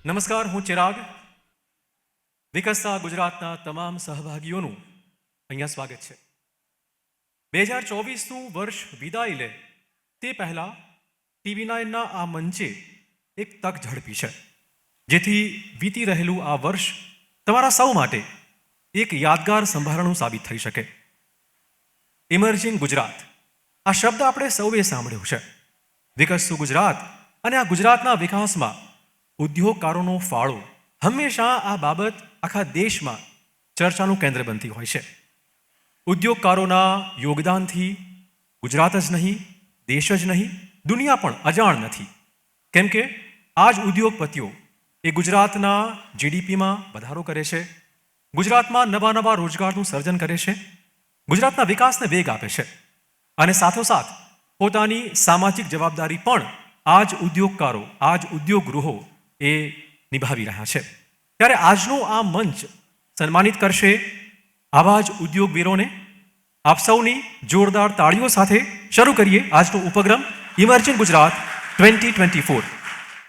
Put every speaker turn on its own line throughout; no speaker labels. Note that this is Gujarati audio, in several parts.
નમસ્કાર, હું ચિરાગ. વિકસતા ગુજરાતના તમામ સહભાગીઓનું અહીંયા સ્વાગત છે. 2024નું વર્ષ વિદાય લે તે પહેલા TV9ના આ મંચે એક તક ઝડપી છે, જેથી વીતી રહેલું આ વર્ષ તમારા સૌ માટે એક યાદગાર સંભારણું સાબિત થઈ શકે. ઇમર્જિંગ ગુજરાત આ શબ્દ આપણે સૌએ સાંભળ્યો છે. વિકસતું ગુજરાત અને આ ગુજરાતના વિકાસમાં ઉદ્યોગકારોનો ફાળો હંમેશા આ બાબત આખા દેશમાં ચર્ચાનું કેન્દ્ર બનતી હોય છે. ઉદ્યોગકારોના યોગદાનથી ગુજરાત જ નહીં, દેશ જ નહીં, દુનિયા પણ અજાણ નથી. કેમ કે આ જ ઉદ્યોગપતિઓ એ ગુજરાતના GDPમાં વધારો કરે છે, ગુજરાતમાં નવા નવા રોજગારનું સર્જન કરે છે, ગુજરાતના વિકાસને વેગ આપે છે અને સાથોસાથ પોતાની સામાજિક જવાબદારી પણ આ જ ઉદ્યોગકારો, આ જ ઉદ્યોગ ગૃહો એ નિભાવી રહ્યા છે. ત્યારે આજનો આ મંચ સન્માનિત કરશે આવા જ ઉદ્યોગવીરોને. આપ સૌની જોરદાર તાળીઓ સાથે શરૂ કરીએ આજનો ઉપક્રમ ઇમર્જિંગ ગુજરાત 2024.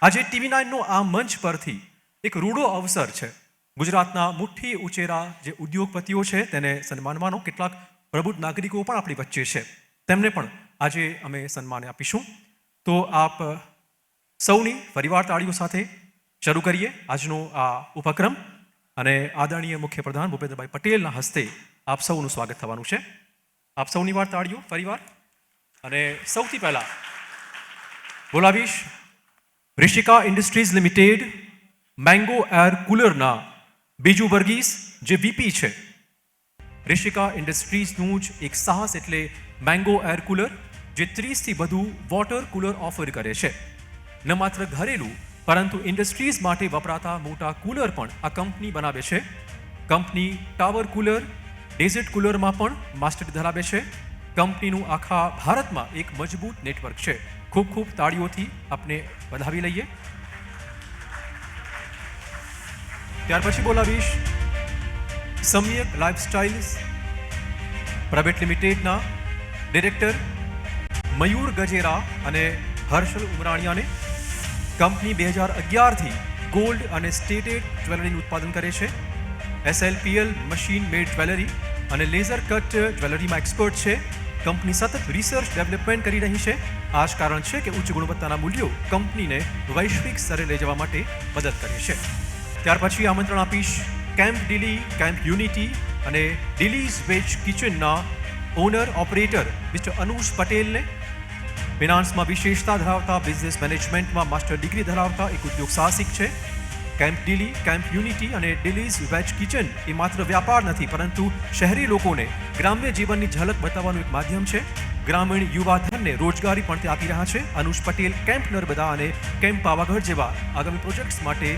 આજે TV9નો આ મંચ પરથી એક રૂડો અવસર છે ગુજરાતના મુઠ્ઠી ઉચેરા જે ઉદ્યોગપતિઓ છે તેને સન્માનવાનો. કેટલાક પ્રબુદ્ધ નાગરિકો પણ આપણી વચ્ચે છે, તેમને પણ આજે અમે સન્માન આપીશું. તો આપ સૌની ફરીવાર તાળીઓ સાથે શરૂ કરીએ આજનો આ ઉપક્રમ અને આદરણીય મુખ્યપ્રધાન ભૂપેન્દ્રભાઈ પટેલના હસ્તે આપ સૌનું સ્વાગત થવાનું છે. આપ સૌની વાર તાળીઓ ફરીવાર. અને સૌથી પહેલા બોલાવીશ Rishika industries limited mango air કુલરના બીજુ વર્ગીસ જે VP છે. ઋષિકા ઇન્ડસ્ટ્રીઝનું જ એક સાહસ એટલે મેંગો એર કુલર, જે 30થી વધુ વોટર કુલર ઓફર કરે છે. ન માત્ર ઘરેલું પરંતુ ઇન્ડસ્ટ્રીઝ માટે વપરાતા મોટા કુલર પણ આ કંપની બનાવે છે. કંપની ટાવર કુલર, ડેઝર્ટ કુલરમાં પણ માસ્ટરી ધરાવે છે. કંપનીનું આખા ભારતમાં એક મજબૂત નેટવર્ક છે. ખૂબ ખૂબ તાળીઓથી આપને વધાવી લઈએ. ત્યાર પછી બોલાવીશ સમ્યક લાઇફસ્ટાઇલ્સ પ્રાઇવેટ લિમિટેડના ડિરેક્ટર મયુર ગજેરા અને હર્ષલ ઉમરાણીયાને. કંપની 2011થી ગોલ્ડ અને સ્ટેટેડ જ્વેલરીનું ઉત્પાદન કરે છે. SLPL મશીન મેડ જ્વેલરી અને લેઝર કટ જ્વેલરીમાં એક્સપર્ટ છે. કંપની સતત રિસર્ચ ડેવલપમેન્ટ કરી રહી છે. આ જ કારણ છે કે ઉચ્ચ ગુણવત્તાના મૂલ્યો કંપનીને વૈશ્વિક સ્તરે લઈ જવા માટે મદદ કરે છે. ત્યાર પછી આમંત્રણ આપીશ કેમ્પ ડીલી, કેમ્પ યુનિટી અને ડીલીઝ વેજ કિચનના ઓનર ઓપરેટર મિસ્ટર અનુષ પટેલને. ફિનાન્સમાં વિશેષતા ધરાવતા, બિઝનેસ મેનેજમેન્ટમાં માસ્ટર ડિગ્રી ધરાવતા એક ઉદ્યોગ સાહસિક છે. કેમ્પ ડીલી, કેમ્પ યુનિટી અને ડીલીઝ વેજ કિચન એ માત્ર વ્યાપાર નથી પરંતુ શહેરી લોકોને ગ્રામ્ય જીવનની ઝલક બતાવવાનું એક માધ્યમ છે. ગ્રામીણ યુવાધનને રોજગારી પણ તે આપી રહ્યા છે. અનુષ પટેલ કેમ્પ નર્મદા અને કેમ્પ પાવાગઢ જેવા આગામી પ્રોજેક્ટ્સ માટે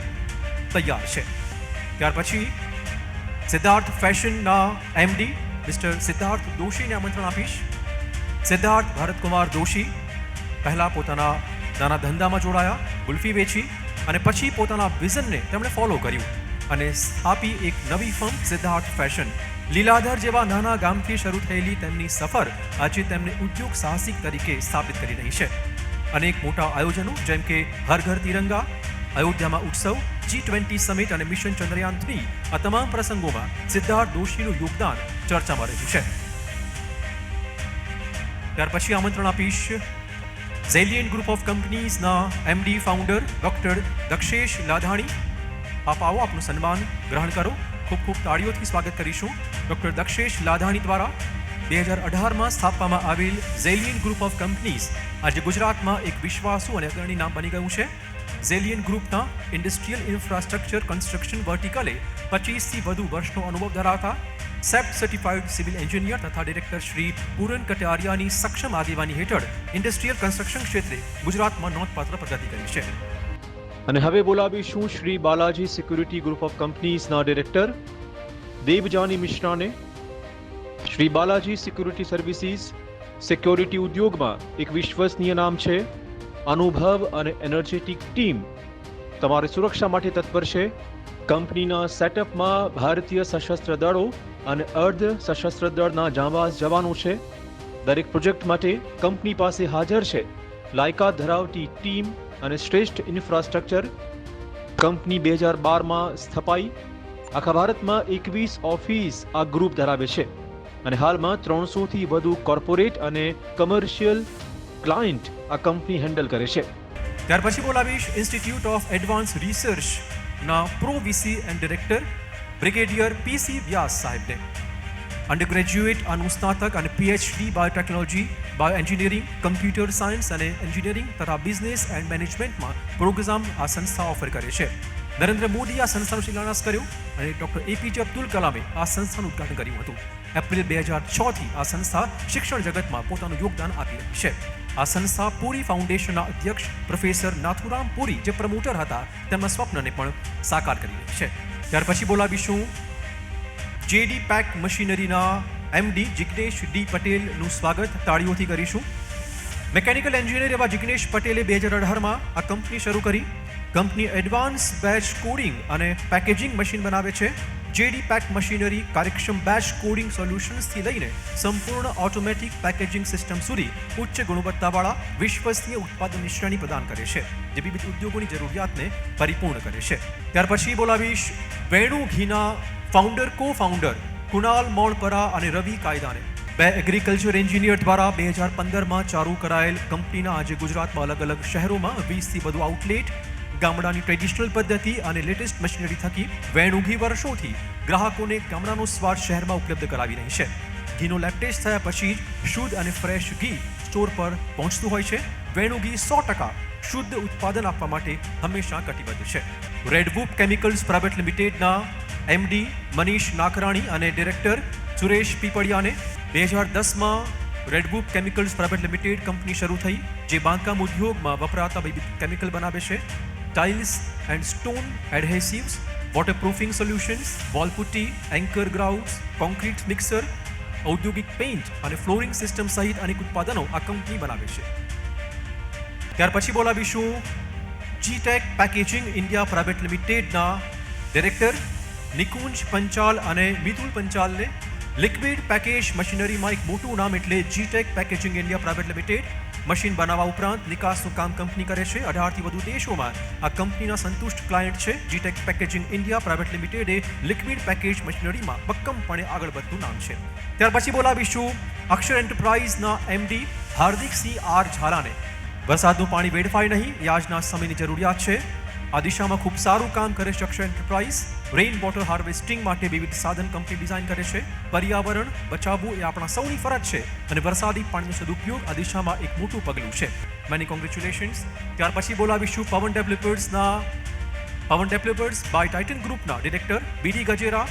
તૈયાર છે. ત્યાર પછી સિદ્ધાર્થ ફેશનના MD મિસ્ટર સિદ્ધાર્થ દોશીને આમંત્રણ આપીશ. સિદ્ધાર્થ ભરતકુમાર દોશી પહેલા પોતાના નાના ધંધામાં જોડાયા, ગુલ્ફી વેચી અને પછી પોતાના વિઝનને તેમણે ફોલો કર્યું અને સ્થાપી એક નવી ફર્મ સિદ્ધાર્થ ફેશન. લીલાધર જેવા નાના ગામથી શરૂ થયેલી તેમની સફર આજે તેમને ઉદ્યોગ સાહસિક તરીકે સ્થાપિત કરી રહી છે. અનેક મોટા આયોજનો જેમ કે હર ઘર તિરંગા, અયોધ્યામાં ઉત્સવ, G20 સમિટ અને મિશન ચંદ્રયાન 3 આ તમામ પ્રસંગોમાં સિદ્ધાર્થ દોશીનું યોગદાન ચર્ચામાં રહ્યું છે. ત્યાર પછી આમંત્રણ આપીશ ઝેલિયન ગ્રુપ ઓફ કંપનીઝના MD founder doctor Dakshesh Ladhani. આપ આવો, આપનું સન્માન ગ્રહણ કરો. ખૂબ ખૂબ તાળીઓથી સ્વાગત કરીશું. ડોક્ટર દક્ષેશ લાધાણી દ્વારા 2018માં સ્થાપવામાં આવેલ ઝેલિયન ગ્રુપ ઓફ કંપનીઝ આજે ગુજરાતમાં એક વિશ્વાસુ અને અગ્રણી નામ બની ગયું છે. ઝેલિયન ગ્રુપના ઇન્ડસ્ટ્રીયલ ઇન્ફ્રાસ્ટ્રક્ચર કન્સ્ટ્રક્શન વર્ટિકલે 25થી વધુ વર્ષનો અનુભવ ધરાવતા સેપ્ટ સર્ટિફાઈડ સિવિલ એન્જિનિયર તથા ડિરેક્ટર શ્રી પૂરન કટારિયાની સક્ષમ આગેવાની હેઠળ ઇન્ડસ્ટ્રીયલ કન્સ્ટ્રક્શન ક્ષેત્રે ગુજરાતમાં નોંધપાત્ર પ્રગતિ કરી છે.
અને હવે બોલાવીશું Shri Balaji security group of કંપનીઝના ડિરેક્ટર દેવજાની મિશ્રાને. Shri Balaji security services security ઉદ્યોગમાં એક વિશ્વસનીય નામ છે. અનુભવ અને એનર્જેટિક ટીમ તમારી સુરક્ષા માટે તત્પર છે. કંપનીના સેટઅપમાં ભારતીય સશસ્ત્ર દળો અને અર્ધ સશસ્ત્ર દળના જાંબાઝ જવાનો છે. દરેક પ્રોજેક્ટ માટે કંપની પાસે હાજર છે લાયકાત ધરાવતી ટીમ અને શ્રેષ્ઠ ઇન્ફ્રાસ્ટ્રક્ચર. કંપની 2012માં સ્થપાઈ. આખા ભારતમાં 21 ઓફિસ આ ગ્રુપ ધરાવે છે અને હાલમાં 300થી વધુ કોર્પોરેટ અને કમર્શિયલ ક્લાયન્ટ આ કંપની હેન્ડલ કરે છે.
ત્યાર પછી બોલાવીશ ઇન્સ્ટિટ્યૂટ ઓફ એડવાન્સ રિસર્ચના pro VC and director brigadier PC Vyas સાહેબને. અંડર ગ્રેજ્યુએટ અનુસ્નાતક અને PhD biotechnology, bio engineering, computer science અને એન્જિનિયરિંગ તથા બિઝનેસ એન્ડ મેનેજમેન્ટમાં પ્રોગ્રામ આ સંસ્થા ઓફર કરે છે. નરેન્દ્ર મોદી આ સંસ્થાનો શિલાન્યાસ કર્યો અને ડૉક્ટર એપીજે અબ્દુલ કલામે આ સંસ્થાનું ઉદ્ઘાટન કર્યું હતું. એપ્રિલ 2006થી આ સંસ્થા શિક્ષણ જગતમાં પોતાનું યોગદાન આપી રહી છે. આ સંસ્થા પુરી ફાઉન્ડેશનના અધ્યક્ષ પ્રોફેસર નાથુરામ પુરી જે પ્રમોટર હતા તેમના સ્વપ્નને પણ સાકાર કરી રહી છે. ત્યાર પછી બોલાવીશું જેડી પેક મશીનરીના એમડી જિગ્નેશ ડી પટેલનું સ્વાગત તાળીઓથી કરીશું. મેકેનિકલ એન્જિનિયર એવા જિગ્નેશ પટેલે 2018માં આ કંપની શરૂ કરી. કંપની એડવાન્સ બેચ કોડિંગ અને પેકેજિંગ મશીન બનાવે છે. જેડી પેક મશીનરી કાર્યક્ષમ બેચ કોડિંગ સોલ્યુશન્સથી લઈને સંપૂર્ણ ઓટોમેટિક પેકેજિંગ સિસ્ટમ સુધી ઉચ્ચ ગુણવત્તાવાળા વિશ્વસનીય ઉત્પાદનની શ્રેણી પ્રદાન કરે છે, જે વિવિધ ઉદ્યોગોની જરૂરિયાતને પરિપૂર્ણ કરે છે. ત્યાર પછી બોલાવીશ વેણુ ઘીના ફાઉન્ડર કો ફાઉન્ડર કુણાલ મોણપરા અને રવિ કાયદાને. બે એગ્રીકલ્ચર એન્જિનિયર દ્વારા 2015માં ચાલુ કરાયેલ કંપનીના આજે ગુજરાતમાં અલગ અલગ શહેરોમાં 20થી વધુ આઉટલેટ, ગામડાની ટ્રેડિશનલ પદ્ધતિ અને લેટેસ્ટ મશીનરી થકી વેણુ ઘી વર્ષોથી ગ્રાહકોને ગામડાનો સ્વાદ શહેરમાં ઉપલબ્ધ કરાવી રહી છે. ઘીનો લેબ ટેસ્ટ થયા પછી જ શુદ્ધ અને ફ્રેશ ઘી સ્ટોર પર પહોંચતું હોય છે. વેણુ ઘી 100% શુદ્ધ ઉત્પાદન આપવા માટે હંમેશા કટિબદ્ધ છે. રેડવુપ કેમિકલ્સ પ્રાઇવેટ લિમિટેડના એમડી મનીષ નાકરાણી અને ડિરેક્ટર સુરેશ પીપળિયાને 2010માં રેડવુપ કેમિકલ્સ પ્રાઇવેટ લિમિટેડ કંપની શરૂ થઈ, જે બાંધકામ ઉદ્યોગમાં વપરાતા વિવિધ કેમિકલ બનાવે છે. Tiles and stone adhesives, waterproofing solutions, wall putty, anchor grounds, concrete mixer, ઔદ્યોગિક પેઇન્ટ અને ફ્લોરિંગ સિસ્ટમ સહિત અનેક ઉત્પાદનો આ કંપની બનાવે છે. ત્યાર પછી બોલાવીશું જીટેક પેકેજિંગ ઇન્ડિયા પ્રાઇવેટ લિમિટેડના ડિરેક્ટર નિકુંજ પંચાલ અને મિતુલ પંચાલને. લિક્વિડ પેકેજ મશીનરીમાં એક મોટું નામ એટલે જીટેક packaging India private limited machine બનાવવા ઉપરાંત નિકાસનું કામ કંપની કરે છે. 18થી વધુ દેશોમાં આ કંપનીના સંતુષ્ટ ક્લાયન્ટ છે. જીટેક પેકેજિંગ ઇન્ડિયા પ્રાઇવેટ લિમિટેડે લિક્વિડ પેકેજ મશીનરીમાં ભક્કમપણે આગળ વધતું નામ છે. ત્યાર પછી બોલાવીશું અક્ષર એન્ટરપ્રાઇઝના એમડી હાર્દિકસિંહ આર ઝાલાને. વરસાદનું પાણી વેડફાય નહીં એ આજના સમયની જરૂરિયાત છે. આ દિશામાં ખૂબ સારું કામ કરે છે અક્ષર એન્ટરપ્રાઇઝ. રેઇન વોટર હાર્વેસ્ટિંગ માટે વિવિધ સાધન કંપની ડિઝાઇન કરે છે. પર્યાવરણ બચાવવું એ આપણા સૌની ફરજ છે અને વરસાદી પાણીનો સદુપયોગ આ દિશામાં એક મોટું પગલું છે. Many congratulations. ત્યાર પછી બોલાવીશું પવન ડેવલપર્સ બાય ટાઇટન ગ્રુપના ડિરેક્ટર બીડી ગજેરા,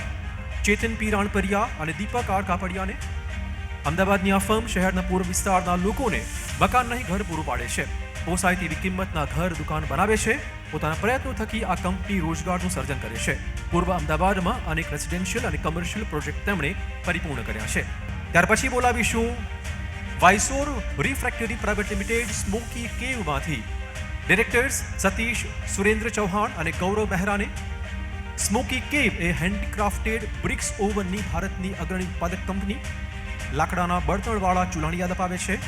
ચેતન પી રાણપરિયા અને દીપક આર કાપડિયાને. અમદાવાદની આ ફર્મ શહેરના પૂર્વ વિસ્તારના લોકોને મકાન નહીં ઘર પૂરું પાડે છે. પોસાય તેવી કિંમતના ઘર દુકાન બનાવે છે. પોતાના પ્રયત્નો થકી આ કંપની રોજગારનું સર્જન કરે છે. પૂર્વ અમદાવાદમાં અનેક રેસિડેન્શિયલ અને કમર્શિયલ પ્રોજેક્ટ તેમણે પરિપૂર્ણ કર્યા છે. ત્યાર પછી બોલાવીશું વાઇસોર રિફ્રેક્ટરી પ્રાઇવેટ લિમિટેડ સ્મોકી કેવમાંથી ડિરેક્ટર્સ સતીશ સુરેન્દ્ર ચૌહાણ અને ગૌરવ બહેરાને. સ્મોકી કેવ એ હેન્ડીક્રાફ્ટેડ બ્રિક્સ ઓવનની ભારતની અગ્રણી ઉત્પાદક કંપની. લાકડાના બળતણવાળા ચૂલાની યાદ અપાવે છે.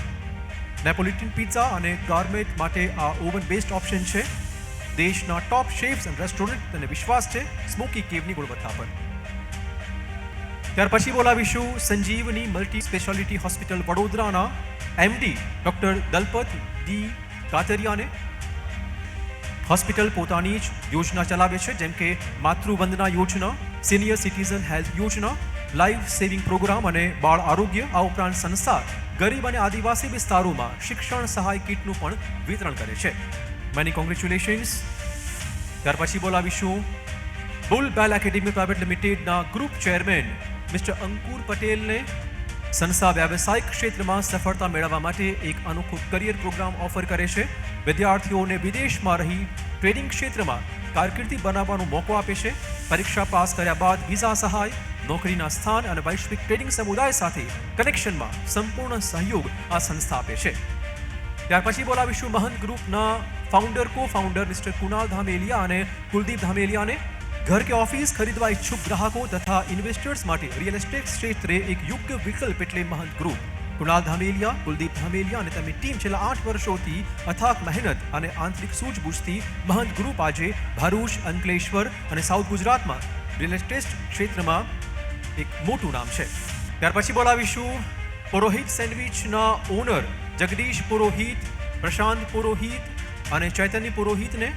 નેપોલિટન પિઝા અને ગાર્મેટ માટે આ ઓવન બેસ્ડ ઓપ્શન છે. દેશના ટોપ શેફ્સ અને રેસ્ટોરન્ટ અને વિશ્વાસ છે સ્મોકી કેવની ગુણવત્તા પર. ત્યાર પછી બોલાવીશું સંજીવની મલ્ટી સ્પેશિયાલિટી હોસ્પિટલ વડોદરાના એમડી ડૉક્ટર દલપત ડી કાતરિયાને. હોસ્પિટલ પોતાની જ યોજના ચલાવે છે, જેમ કે માતૃવંદના યોજના, સિનિયર સિટીઝન હેલ્થ યોજના, લાઈફ સેવિંગ પ્રોગ્રામ અને બાળ આરોગ્ય. આ ઉપરાંત સંસ્થા ગરીબ અને આદિવાસી વિસ્તારોમાં શિક્ષણ સહાય કીટનું પણ વિતરણ કરે છે. Many congratulations. ત્યાર પછી બોલાવીશું બુલ બેલ એકેડેમી પ્રાઇવેટ લિમિટેડના ગ્રુપ ચેરમેન મિસ્ટર અંકુર પટેલને. સંસ્થા વ્યાવસાયિક ક્ષેત્રમાં સફળતા મેળવવા માટે એક અનોખો કરિયર પ્રોગ્રામ ઓફર કરે છે. વિદ્યાર્થીઓને વિદેશમાં રહી ટ્રેડિંગ ક્ષેત્રમાં કારકિર્દી બનાવવાનો મોકો આપે છે. પરીક્ષા પાસ કર્યા બાદ વિઝા સહાય, નોકરીના સ્થાન અને વૈશ્વિક ટ્રેડિંગ સમુદાય સાથે કનેક્શનમાં સંપૂર્ણ સહયોગ આ સંસ્થા આપે છે. ત્યાર પછી બોલાવીશું મહંત ગ્રુપના ફાઉન્ડર કો ફાઉન્ડર મિસ્ટર કુણાલ ધામેલિયા અને કુલદીપ ધામેલિયાને. ઘર કે ઓફિસ ખરીદવા ઈચ્છુક ગ્રાહકો તથા ઇન્વેસ્ટર્સ માટે રિયલ એસ્ટેટ ક્ષેત્રે એક યોગ્ય વિકલ્પ એટલે મહંત ગ્રુપ. કુણાલ ધામેલિયા, કુલદીપ ધામેલિયા અને તેમની ટીમ છેલ્લા 8 વર્ષોથી અથાક મહેનત અને આંતરિક સૂઝબૂછથી મહંત ગ્રુપ આજે ભરૂચ, અંકલેશ્વર અને સાઉથ ગુજરાતમાં રિયલ એસ્ટેટ ક્ષેત્રમાં એક મોટું નામ છે. ત્યાર પછી બોલાવીશું પુરોહિત સેન્ડવિચના ઓનર જગદીશ પુરોહિત, પ્રશાંત પુરોહિત અને ચૈતન્ય પુરોહિતને.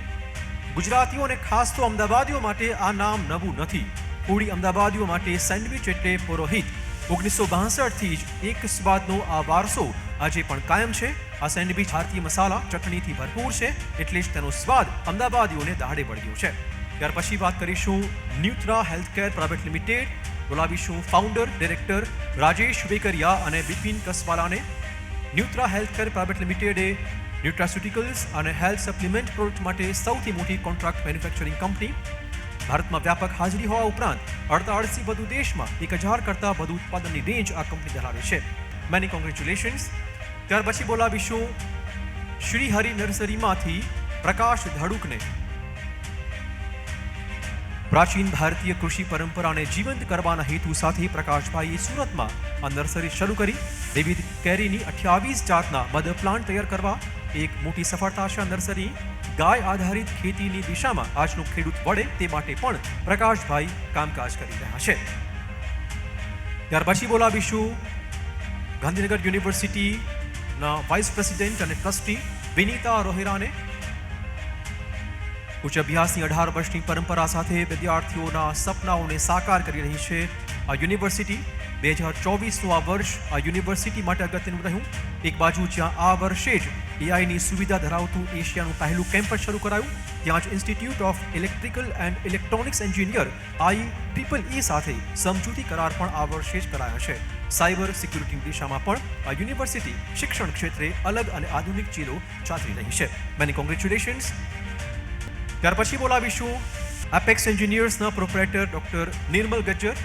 ગુજરાતીઓ અને ખાસ તો અમદાવાદીઓ માટે આ નામ નવું નથી. પૂરી અમદાવાદીઓ માટે સેન્ડવિચ એટલે પુરોહિત. 1962થી જ એક સ્વાદનો આ વારસો આજે પણ કાયમ છે. આ સેન્ડવિચ ભારતીય મસાલા ચટણીથી ભરપૂર છે, એટલે જ તેનો સ્વાદ અમદાવાદીઓને દાઢે વળગ્યો છે. ત્યાર પછી વાત કરીશું ન્યુટ્રા હેલ્થકેર પ્રાઇવેટ લિમિટેડ. બોલાવીશું ફાઉન્ડર ડિરેક્ટર રાજેશ વેકરિયા અને બિપિન કસવાલાને. ન્યુટ્રા હેલ્થકેર પ્રાઇવેટ લિમિટેડ એ ન્યુટ્રાસ્યુટિકલ્સ અને હેલ્થ સપ્લિમેન્ટ પ્રોડક્ટ માટે સૌથી મોટી કોન્ટ્રાક્ટ મેન્યુફેક્ચરિંગ કંપની. ભારતમાં વ્યાપક હાજરી હોવા ઉપરાંત 48થી વધુ દેશમાં 1000 કરતાં વધુ ઉત્પાદનની રેન્જ આ કંપની ધરાવે છે. Many congratulations. ત્યાર પછી બોલાવીશું શ્રી હરિ નર્સરીમાંથી પ્રકાશ ધડુકને. પ્રાચીન ભારતીય કૃષિ પરંપરાને જીવંત કરવાના હેતુ સાથે પ્રકાશભાઈએ સુરતમાં આ નર્સરી શરૂ કરી. વિવિધ કેરીની 28 જાતના મધ પ્લાન્ટ તૈયાર કરવા એક મોટી સફળતા છે. નર્સરી ગાય આધારિત ખેતીની દિશામાં આજનો ખેડૂત વળે તે માટે પણ પ્રકાશભાઈ કામકાજ કરી રહ્યા છે. ત્યાર પછી બોલાવીશું ગાંધીનગર યુનિવર્સિટીના વાઇસ પ્રેસિડેન્ટ અને ટ્રસ્ટી વિનીતા રોહેરાને. ઉચ્ચ અભ્યાસની 18 વર્ષની પરંપરા સાથે વિદ્યાર્થીઓના સપનાઓને સાકાર કરી રહી છે આ યુનિવર્સિટી. 2024નું આ વર્ષ આ યુનિવર્સિટી માટે અગત્યનું રહ્યું. એક બાજુ જ્યાં આ વર્ષે જ એઆઈની સુવિધા ધરાવતું એશિયાનું પહેલું કેમ્પસ શરૂ કરાયું, ત્યાં જ institute of electrical and electronics engineer IEEE સાથે સમજૂતી કરાર પણ આ વર્ષે જ કરાયા છે. સાયબર સિક્યુરિટીની દિશામાં પણ આ યુનિવર્સિટી શિક્ષણ ક્ષેત્રે અલગ અને આધુનિક ચીલો ચાલી રહી છે. Many congratulations. ત્યાર પછી બોલાવીશું એપેક્સ એન્જિનિયર્સના proprietor doctor Nirmal Gajjar.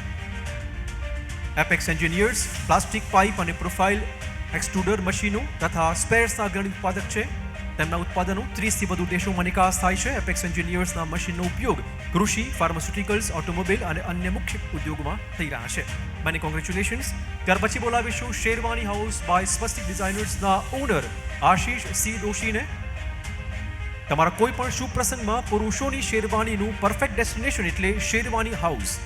Apex engineers plastic pipe અને પ્રોફાઇલ એક્સટ્રુડર મશીનો તથા સ્પેર્સના અગ્રણી ઉત્પાદક છે. તેમના ઉત્પાદનો 30થી વધુ દેશોમાં નિકાસ થાય છે. એપેક્સ એન્જિનિયર્સના મશીનનો ઉપયોગ કૃષિ, ફાર્માસ્યુટિકલ્સ, ઓટોમોબાઈલ અને અન્ય મુખ્ય ઉદ્યોગોમાં થઈ રહ્યા છે. Many congratulations. ત્યાર પછી બોલાવીશું શેરવાની હાઉસ બાય સ્વસ્તિક ડિઝાઇનર્સના ઓનર આશીષ સી દોશીને. તમારા કોઈ પણ શુભ પ્રસંગમાં પુરુષોની શેરવાનીનું પરફેક્ટ ડેસ્ટિનેશન એટલે શેરવાની હાઉસ.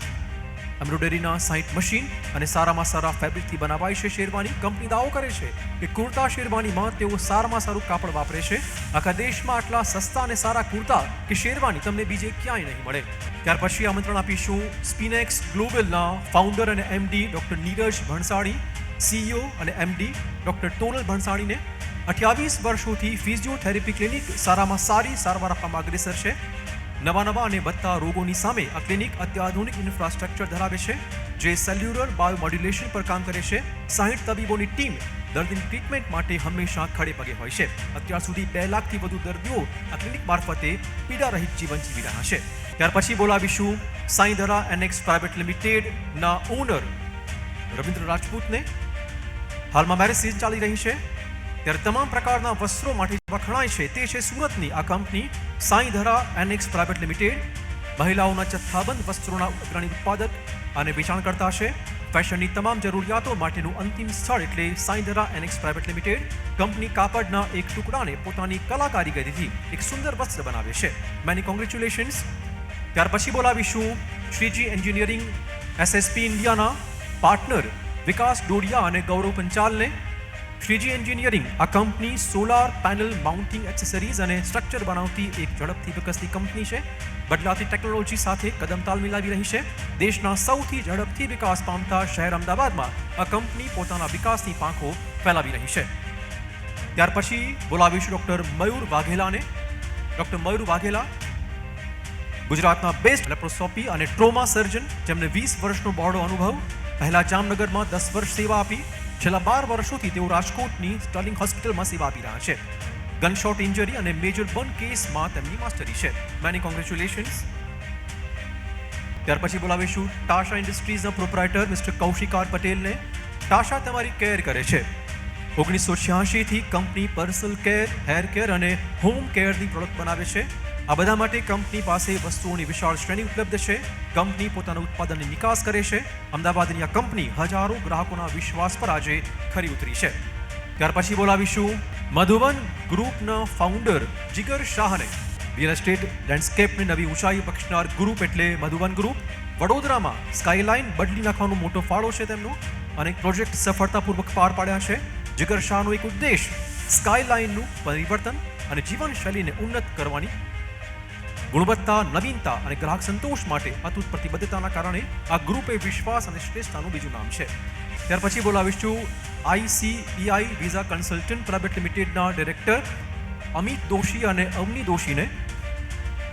એમ્બ્રોઇડરીના 60 મશીન અને સારામાં સારા ફેબ્રિકથી બનાવાય છે શેરવાની. કંપની દાવો કરે છે કે કુર્તા શેરવાનીમાં તેઓ સારામાં સારું કાપડ વાપરે છે. આખા દેશમાં આટલા સસ્તા અને સારા કુર્તા કે શેરવાની તમને બીજે ક્યાંય નહીં મળે. ત્યાર પછી આમંત્રણ આપીશું સ્પિનેક્સ ગ્લોબલના ફાઉન્ડર અને MD doctor Neeraj Bhansali, CEO અને MD ડોક્ટર ટોનલ ભણસાળીને. 28 વર્ષોથી ફિઝિયોથેરાપી ક્લિનિક સારામાં સારી સારવાર આપવામાં અગ્રેસર છે. નવા અને વધતા રોગોની સામે આ ક્લિનિક અત્યાધુનિક ઇન્ફ્રાસ્ટ્રક્ચર ધરાવે છે જે સેલ્યુલર બાયોમોડ્યુલેશન પર કામ કરે છે. 60 તબીબોની ટીમ દર્દીની ટ્રીટમેન્ટ માટે હંમેશા ખડે પગે હોય છે. અત્યાર સુધી 2 લાખથી વધુ દર્દીઓ આ ક્લિનિક મારફતે પીડા રહિત જીવન જીવી રહ્યા છે. ત્યાર પછી બોલાવીશું સાંઈધરા એનેક્સ પ્રાઇવેટ લિમિટેડના ઓનર રવિન્દ્ર રાજપૂતને. હાલમાં મેરેજ સીઝન ચાલી રહી છે ત્યારે તમામ પ્રકારના વસ્ત્રો માટે વખણાય છે તે છે સુરતની આ કંપની સાંઈધરા એનેક્સ પ્રાઇવેટ લિમિટેડ. મહિલાઓના જથ્થાબંધ વસ્ત્રોના અગ્રણી ઉત્પાદક અને વેચાણકર્તા છે. ફેશનની તમામ જરૂરિયાતો માટેનું અંતિમ સ્થળ એટલે સાંઈધરા એનેક્સ પ્રાઇવેટ લિમિટેડ. કંપની કાપડના એક ટુકડાને પોતાની કલા કારીગરીથી એક સુંદર વસ્ત્ર બનાવે છે. Many congratulations. ત્યાર પછી બોલાવીશું શ્રીજી એન્જિનિયરિંગ SSP ઇન્ડિયાના પાર્ટનર વિકાસ ડોડિયા અને ગૌરવ પંચાલને. શ્રીજી એન્જિનિયરિંગ આ company solar panel mounting accessories અને સ્ટ્રક્ચર બનાવતી એક ઝડપથી વિકસતી કંપની છે. બદલાતી ટેકનોલોજી સાથે કદમતાલ મિલાવી રહી છે. દેશના સૌથી ઝડપથી વિકાસ પામતા શહેર અમદાવાદમાં આ કંપની પોતાના વિકાસની પાંખો ફેલાવી રહી છે. ત્યાર પછી બોલાવીશું ડોક્ટર મયુર વાઘેલાને. ડોક્ટર મયુર વાઘેલા ગુજરાતના બેસ્ટ લેપ્રોસ્કોપી અને ટ્રોમા સર્જન જેમને 20 વર્ષનો બહોળો અનુભવ. પહેલા જામનગરમાં 10 વર્ષ સેવા આપી. છેલ્લા 12 વર્ષોથી તેઓ રાજકોટની સ્ટર્લિંગ હોસ્પિટલમાં સેવા આપી રહ્યા છે. ગનશોટ ઇન્જરી અને મેજર બર્ન કેસમાં તેમની માસ્ટરી છે. Many congratulations. ત્યાર પછી બોલાવીશું ટાશા ઇન્ડસ્ટ્રીઝના પ્રોપ્રાઇટર મિસ્ટર કૌશિકાર પટેલને. ટાશા તમારી કેર કરે છે. 1986થી company personal care, hair care અને હોમ કેરની પ્રોડક્ટ બનાવે છે. આ બધા માટે કંપની પાસે વસ્તુઓની વિશાળ શ્રેણી ઉપલબ્ધ છે. કંપની પોતાના ઉત્પાદનની નિકાસ કરે છે. અમદાવાદની આ કંપની હજારો ગ્રાહકોના વિશ્વાસ પર આજે ખરી ઉતરી છે. ત્યાર પછી બોલાવીશું મધુવન ગ્રુપના ફાઉન્ડર જીગર શાહને. રિયલ એસ્ટેટ લેન્ડસ્કેપની નવી ઊંચાઈ બક્ષનાર ગ્રુપ એટલે મધુવન ગ્રુપ. વડોદરામાં સ્કાયલાઇન બદલી નાખવાનો મોટો ફાળો છે તેમનો. અનેક પ્રોજેક્ટ સફળતાપૂર્વક પાર પાડ્યા છે. જીગર શાહનો એક ઉદ્દેશ સ્કાયલાઇનનું પરિવર્તન અને જીવનશૈલીને ઉન્નત કરવાની ગુણવત્તા, નવીનતા અને ગ્રાહક સંતોષ માટે અતૂટ પ્રતિબદ્ધતાના કારણે આ ગ્રુપે વિશ્વાસ અને શ્રેષ્ઠતાનું બીજું નામ છે. ત્યાર પછી બોલાવીશું ICEI વિઝા કન્સલ્ટન્ટ પ્રાઇવેટ લિમિટેડના ડિરેક્ટર અમિત દોશી અને અવની દોશીને.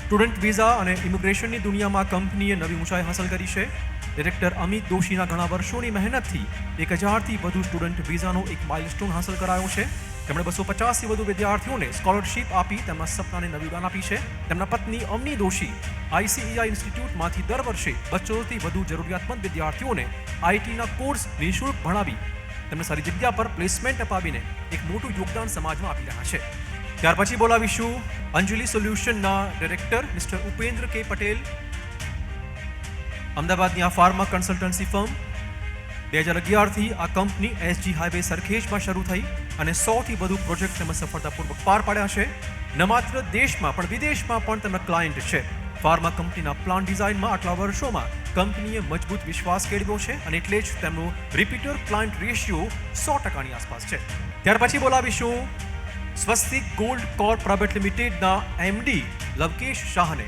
સ્ટુડન્ટ વિઝા અને ઇમિગ્રેશનની દુનિયામાં કંપનીએ નવી ઊંચાઈ હાંસલ કરી છે. ડિરેક્ટર અમિત દોશીના ઘણા વર્ષોની મહેનતથી 1000થી વધુ સ્ટુડન્ટ વિઝાનો એક માઇલસ્ટોન હાંસલ કરાયો છે. તેમણે 250થી વધુ વિદ્યાર્થીઓને સ્કોલરશિપ આપી તેમના સપનાને નવી ઉડાન આપી છે. તેમના પત્ની અવની દોશી ICEI ઇન્સ્ટિટ્યૂટમાંથી દર વર્ષે 200થી વધુ જરૂરિયાતમંદ વિદ્યાર્થીઓને ITના કોર્સ નિઃશુલ્ક ભણાવી તેમને સારી જગ્યા પર પ્લેસમેન્ટ અપાવીને એક મોટું યોગદાન સમાજમાં આપી રહ્યા છે. ત્યાર પછી બોલાવીશું અંજલિ સોલ્યુશનના ડિરેક્ટર મિસ્ટર ઉપેન્દ્ર કે પટેલ. અમદાવાદની આ ફાર્મા કન્સલ્ટન્સી ફર્મ 2011થી આ કંપની SG હાઈવે સરખેજમાં શરૂ થઈ અને 100થી વધુ પ્રોજેક્ટ તેમાં સફળતાપૂર્વક પાર પાડ્યા છે. ન માત્ર દેશમાં પણ વિદેશમાં પણ તેમના ક્લાયન્ટ છે. ફાર્મા કંપનીના પ્લાન ડિઝાઇનમાં આટલા વર્ષોમાં કંપનીએ મજબૂત વિશ્વાસ કેળવ્યો છે અને એટલે જ તેમનો રિપીટર ક્લાયન્ટ રેશિયો 100%ની આસપાસ છે. ત્યાર પછી બોલાવીશું સ્વસ્તિક ગોલ્ડ કોર્પ પ્રાઇવેટ લિમિટેડના MD લવકેશ શાહને.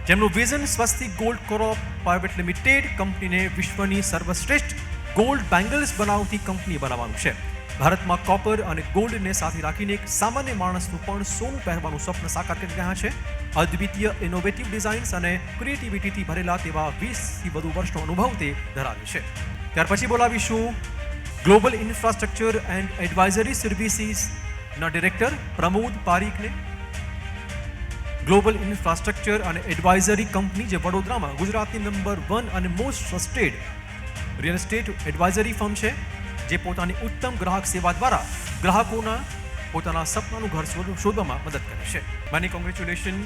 જેમનું વિઝન સ્વસ્તિક ગોલ્ડ કોર્પ પ્રાઇવેટ લિમિટેડ કંપનીને વિશ્વની સર્વશ્રેષ્ઠ ગોલ્ડ બેંગલ્સ બનાવતી કંપની બનાવવાનું છે. ભારતમાં કોપર અને ગોલ્ડને સાથે રાખીને એક સામાન્ય માણસનું પણ સોનું પહેરવાનું સ્વપ્ન સાકાર કરી રહ્યા છે. અદ્વિતીય ઇનોવેટિવ ડિઝાઇન્સ અને ક્રિએટિવિટીથી ભરેલા તેવા 20થી વધુ વર્ષનો અનુભવ તે ધરાવે છે. ત્યાર પછી બોલાવીશું ગ્લોબલ ઇન્ફ્રાસ્ટ્રક્ચર એન્ડ એડવાઇઝરી સર્વિસીસના ડિરેક્ટર પ્રમોદ પારીખને. ગ્લોબલ ઇન્ફ્રાસ્ટ્રક્ચર અને એડવાઇઝરી કંપની જે વડોદરામાં ગુજરાતની નંબર 1 અને most trusted real estate advisory firm છે, જે પોતાની ઉત્તમ ગ્રાહક સેવા દ્વારા ગ્રાહકોના પોતાના સપનાનું ઘર શોધવામાં મદદ કરે છે. Many congratulation.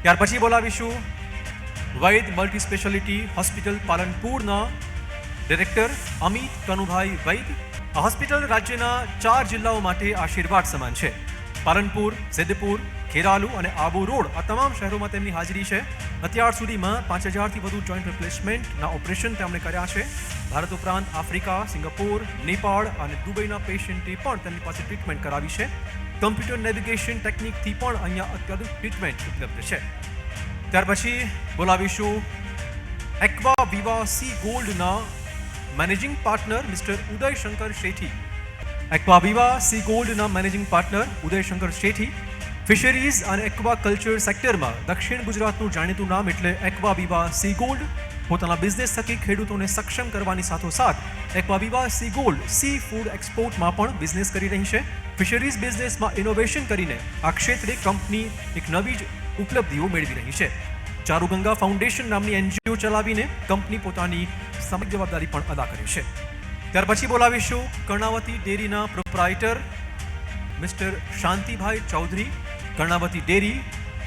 ત્યાર પછી બોલાવીશું વૈદ મલ્ટી સ્પેશિયાલિટી હોસ્પિટલ પાલનપુરના ડિરેક્ટર અમિત કનુભાઈ વૈદ. આ હોસ્પિટલ રાજ્યના 4 જિલ્લાઓ માટે આશીર્વાદ સમાન છે. પાલનપુર, સિદ્ધપુર, ખેરાલુ અને આબુ રોડ આ તમામ શહેરોમાં તેમની હાજરી છે. અત્યાર સુધીમાં 5000થી વધુ જોઈન્ટ રિપ્લેસમેન્ટના ઓપરેશન તેમણે કર્યા છે. ભારત ઉપરાંત આફ્રિકા, સિંગાપોર, નેપાળ અને દુબઈના પેશન્ટે પણ તેમની પાસે ટ્રીટમેન્ટ કરાવી છે. કમ્પ્યુટર નેવિગેશન ટેકનિકથી પણ અહીંયા અત્યાધુનિક ટ્રીટમેન્ટ ઉપલબ્ધ છે. ત્યાર પછી બોલાવીશું એક્વા વિવા સી ગોલ્ડના managing partner mister Uday Shankar Sethi. Aqua Viva Sea ગોલ્ડના managing partner Uday Shankar Sethi fisheries અને એક્વા કલ્ચર સેક્ટરમાં દક્ષિણ ગુજરાતનું જાણીતું નામ એટલે એક્વા વિવા સી ગોલ્ડ પોતાના બિઝનેસ થકી ખેડૂતોને સક્ષમ કરવાની સાથોસાથ Aqua Viva Sea Gold seafood એક્સપોર્ટમાં પણ બિઝનેસ કરી રહી છે. ફિશરીઝ બિઝનેસમાં ઇનોવેશન કરીને આ ક્ષેત્રે કંપની એક નવી જ ઉપલબ્ધિઓ મેળવી રહી છે. ચારુગંગા ફાઉન્ડેશન નામની NGO ચલાવીને કંપની પોતાની સામાજિક જવાબદારી પણ અદા કરે છે. ત્યાર પછી બોલાવીશું કર્ણાવતી ડેરીના proprietor mister Shantibhai Chaudhary. Karnavati dairy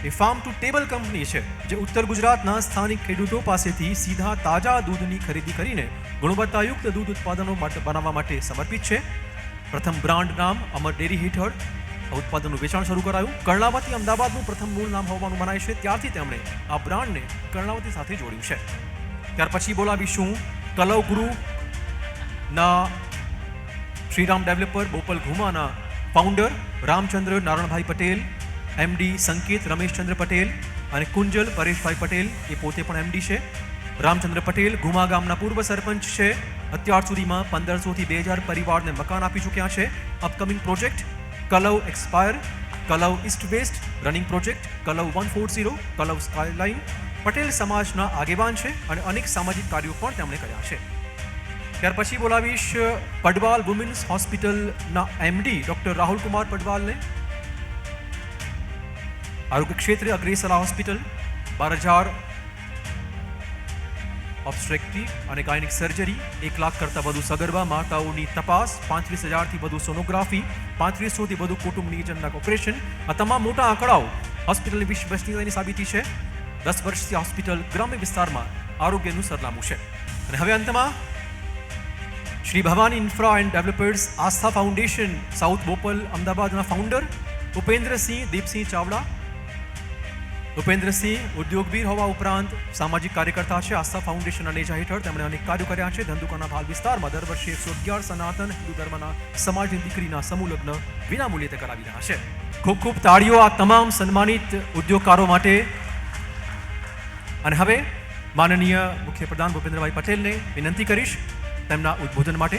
એ ફાર્મ ટુ ટેબલ કંપની છે, જે ઉત્તર ગુજરાતના સ્થાનિક ખેડૂતો પાસેથી સીધા તાજા દૂધની ખરીદી કરીને ગુણવત્તાયુક્ત દૂધ ઉત્પાદનો બનાવવા માટે સમર્પિત છે. પ્રથમ બ્રાન્ડ નામ અમર ડેરી હેઠળ ઉત્પાદનનું વેચાણ શરૂ કરાયું. કર્ણાવતી અમદાવાદનું પ્રથમ મૂળ નામ હોવાનું મનાય છે, ત્યારથી તેમણે આ બ્રાન્ડને કર્ણાવતી સાથે જોડ્યું છે. ત્યાર પછી બોલાવીશું કલવ ગ્રુપના શ્રીરામ ડેવલપર બોપલ ઘુમાના ફાઉન્ડર રામચંદ્ર નારણભાઈ પટેલ, MD સંકેત રમેશચંદ્ર પટેલ અને કુંજલ પરેશભાઈ પટેલ એ પોતે પણ MD છે. રામચંદ્ર પટેલ ગુમા ગામના પૂર્વ સરપંચ છે. અત્યાર સુધીમાં 1500થી 2000 પરિવારને મકાન આપી ચૂક્યા છે. Upcoming project Kalav expire, Kalav east west running project, Kalav 140, Kalav skyline. Patel સમાજના આગેવાન છે અને અનેક સામાજિક કાર્યો પણ તેમણે કર્યા છે. ત્યાર પછી બોલાવીશ પડવાલ વુમેન્સ હોસ્પિટલના MD ડોક્ટર રાહુલ કુમાર પડવાલને. આરોગ્ય ક્ષેત્રે અગ્રેસર આ હોસ્પિટલ 12000 ઓબ્સ્ટ્રેક્ટિક અને ગાયનિક સર્જરી, 1 લાખ કરતાં વધુ સગર્ભા માતાઓની તપાસ, 35000થી વધુ સોનોગ્રાફી, 3500થી વધુ કુટુંબ નિયોજનના ઓપરેશન. આ તમામ મોટા આંકડાઓ હોસ્પિટલની વિશ્વસનીયતાની સાબિતી છે. 10 વર્ષથી હોસ્પિટલ ગ્રામ્ય વિસ્તારમાં આરોગ્યનું સરનામું છે. અને હવે અંતમાં Shri Bhavani infra and developers Aastha foundation south Bopal અમદાવાદના ફાઉન્ડર ઉપેન્દ્રસિંહ દીપસિંહ ચાવડા. ઉપેન્દ્રસિંહ ઉદ્યોગવીર હોવા ઉપરાંત સામાજિક કાર્યકર્તા છે. આસ્થા ફાઉન્ડેશનના નેજા હેઠળ તેમણે અનેક કાર્યો કર્યા છે. ધંધુકાના ભાલ વિસ્તારમાં દર વર્ષે 111 સનાતન હિન્દુ ધર્મના સમાજની દીકરીના સમૂહ લગ્ન વિનામૂલ્યે તે કરાવી રહ્યા છે. ખૂબ ખૂબ તાળીઓ આ તમામ સન્માનિત ઉદ્યોગકારો માટે. અને હવે માનનીય મુખ્ય પ્રધાન ભૂપેન્દ્રભાઈ પટેલને વિનંતી કરીશ તેમના ઉદ્બોધન માટે.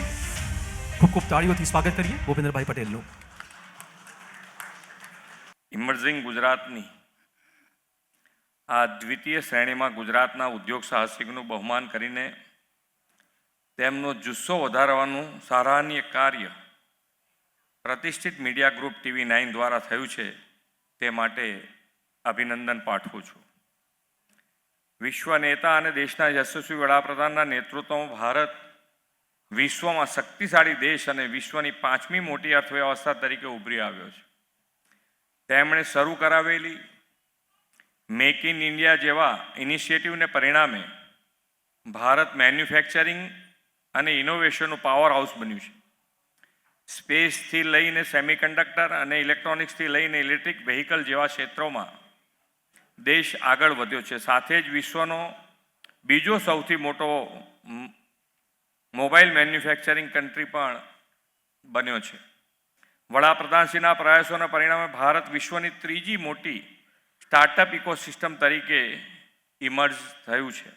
ખૂબ ખૂબ તાળીઓથી સ્વાગત કરીએ ભૂપેન્દ્રભાઈ પટેલનું.
ઇમર્જિંગ ગુજરાતની આ દ્વિતીય શ્રેણીમાં ગુજરાતના ઉદ્યોગ સાહસિકનું બહુમાન કરીને તેમનો જુસ્સો વધારવાનું સરાહનીય કાર્ય પ્રતિષ્ઠિત મીડિયા ગ્રુપ TV9 દ્વારા થયું છે તે માટે અભિનંદન પાઠવું છું. વિશ્વ નેતા અને દેશના યશસ્વી વડાપ્રધાનના નેતૃત્વમાં ભારત વિશ્વમાં શક્તિશાળી દેશ અને વિશ્વની 5મી મોટી અર્થવ્યવસ્થા તરીકે ઉભરી આવ્યો છે. તેમણે શરૂ કરાવેલી મેક ઇન ઇન્ડિયા જેવા ઇનિશિયેટિવને પરિણામે ભારત મેન્યુફેક્ચરિંગ અને ઇનોવેશનનું પાવર હાઉસ બન્યું છે. સ્પેસથી લઈને સેમિકન્ડક્ટર અને ઇલેક્ટ્રોનિક્સથી લઈને ઇલેક્ટ્રિક વ્હીકલ જેવા ક્ષેત્રોમાં દેશ આગળ વધ્યો છે. સાથે જ વિશ્વનો બીજો સૌથી મોટો મોબાઈલ મેન્યુફેક્ચરિંગ કન્ટ્રી પણ બન્યો છે. વડાપ્રધાનશ્રીના પ્રયાસોના પરિણામે ભારત વિશ્વની 3જી મોટી સ્ટાર્ટઅપ ઇકોસિસ્ટમ તરીકે ઇમર્જ થયું છે.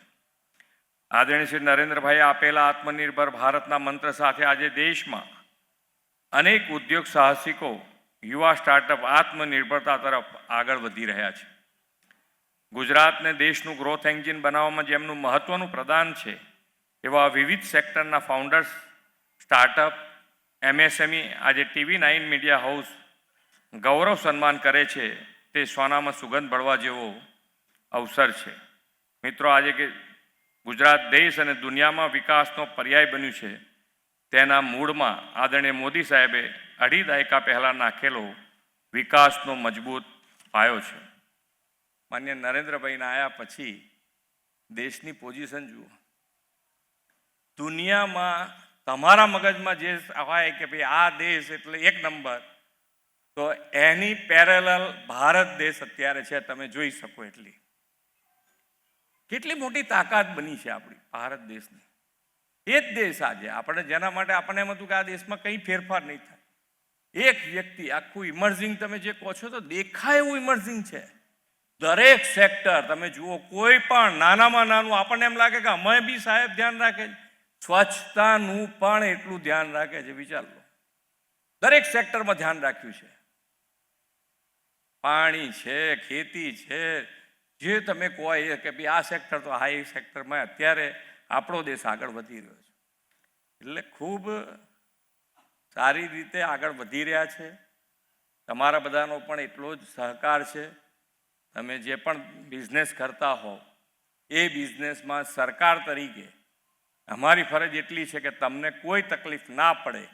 આદરણીય શ્રી નરેન્દ્રભાઈએ આપેલા આત્મનિર્ભર ભારતના મંત્ર સાથે આજે દેશમાં અનેક ઉદ્યોગ સાહસિકો યુવા સ્ટાર્ટઅપ આત્મનિર્ભરતા તરફ આગળ વધી રહ્યા છે. ગુજરાતને દેશનું ગ્રોથ એન્જિન બનાવવામાં જેમનું મહત્વનું પ્રદાન છે એવા વિવિધ સેક્ટરના ફાઉન્ડર્સ, સ્ટાર્ટઅપ, MSME આજે TV9 મીડિયા હાઉસ ગૌરવ સન્માન કરે છે તે સોનામાં સુગંધ ભળવા જેવો અવસર છે. મિત્રો, આજે કે ગુજરાત દેશ અને દુનિયામાં વિકાસનો પર્યાય બન્યું છે તેના મૂળમાં આદરણીય મોદી સાહેબે 2.5 દાયકા પહેલાં નાખેલો વિકાસનો મજબૂત પાયો છે. માન્ય નરેન્દ્રભાઈના આવ્યા પછી દેશની પોઝિશન જુઓ. દુનિયામાં તમારા મગજમાં જે હોય કે ભાઈ આ દેશ એટલે 1 નંબર, તો એની પેરેલલ ભારત દેશ અત્યારે છે. તમે જોઈ શકો એટલી કેટલી મોટી તાકાત બની છે આપણી ભારત દેશની. એ જ દેશ આજે આપણે જેના માટે આપણને એમ હતું કે આ દેશમાં કંઈ ફેરફાર નહીં થાય. એક વ્યક્તિ આખું ઇમર્જિંગ, તમે જે કહો છો તો દેખાય એવું ઇમર્જિંગ છે. દરેક સેક્ટર તમે જુઓ, કોઈ પણ નાનામાં નાનું આપણને એમ લાગે કે અમે બી સાહેબ ધ્યાન રાખે છે. સ્વચ્છતાનું પણ એટલું ધ્યાન રાખે છે. વિચાર લો, દરેક સેક્ટરમાં ધ્યાન રાખ્યું છે. પાણી છે, ખેતી છે, જે તમે કહો એ કે ભાઈ આ સેક્ટર તો હા, એ સેક્ટરમાં અત્યારે આપણો દેશ આગળ વધી રહ્યો છે. એટલે ખૂબ સારી રીતે આગળ વધી રહ્યા છે. તમારા બધાનો પણ એટલો જ સહકાર છે. તમે જે પણ બિઝનેસ કરતા હો એ બિઝનેસમાં સરકાર તરીકે અમારી ફરજ એટલી છે કે તમને કોઈ તકલીફ ના પડે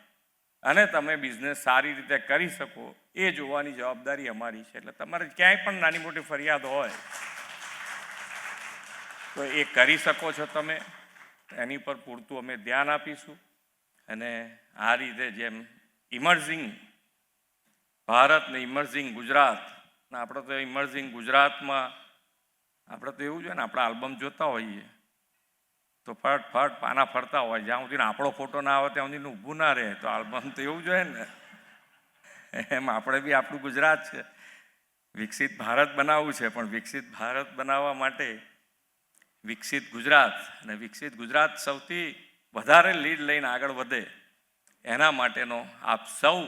અને તમે બિઝનેસ સારી રીતે કરી શકો એ જોવાની જવાબદારી અમારી છે. એટલે તમારે ક્યાંય પણ નાની મોટી ફરિયાદ હોય તો એ કરી શકો છો તમે. એની પર પૂરતું અમે ધ્યાન આપીશું. અને આ રીતે જેમ ઇમર્જિંગ ભારત ને ઇમર્જિંગ ગુજરાત, આપણે તો ઇમર્જિંગ ગુજરાતમાં આપણે તો એવું જોઈએ ને, આપણા આલ્બમ જોતા હોઈએ તો ફટ પાના ફરતા હોય, જ્યાં સુધી આપણો ફોટો ના આવે ત્યાં સુધી ઊભું ના રહે. તો આલ્બમ તો એવું જોઈએ ને, એમ આપણે બી આપણું ગુજરાત છે, વિકસિત ભારત બનાવવું છે. પણ વિકસિત ભારત બનાવવા માટે વિકસિત ગુજરાત, અને વિકસિત ગુજરાત સૌથી વધારે લીડ લઈને આગળ વધે એના માટેનો આપ સૌ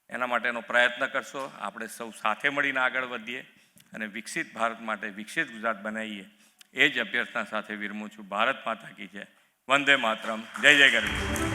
એના માટેનો પ્રયત્ન કરશો. આપણે સૌ સાથે મળીને આગળ વધીએ અને વિકસિત ભારત માટે વિકસિત ગુજરાત બનાવીએ એ જ અભ્યર્થના સાથે વિરમું છું. ભારત માતા કી જય. વંદે માતરમ. જય જય ગરવી.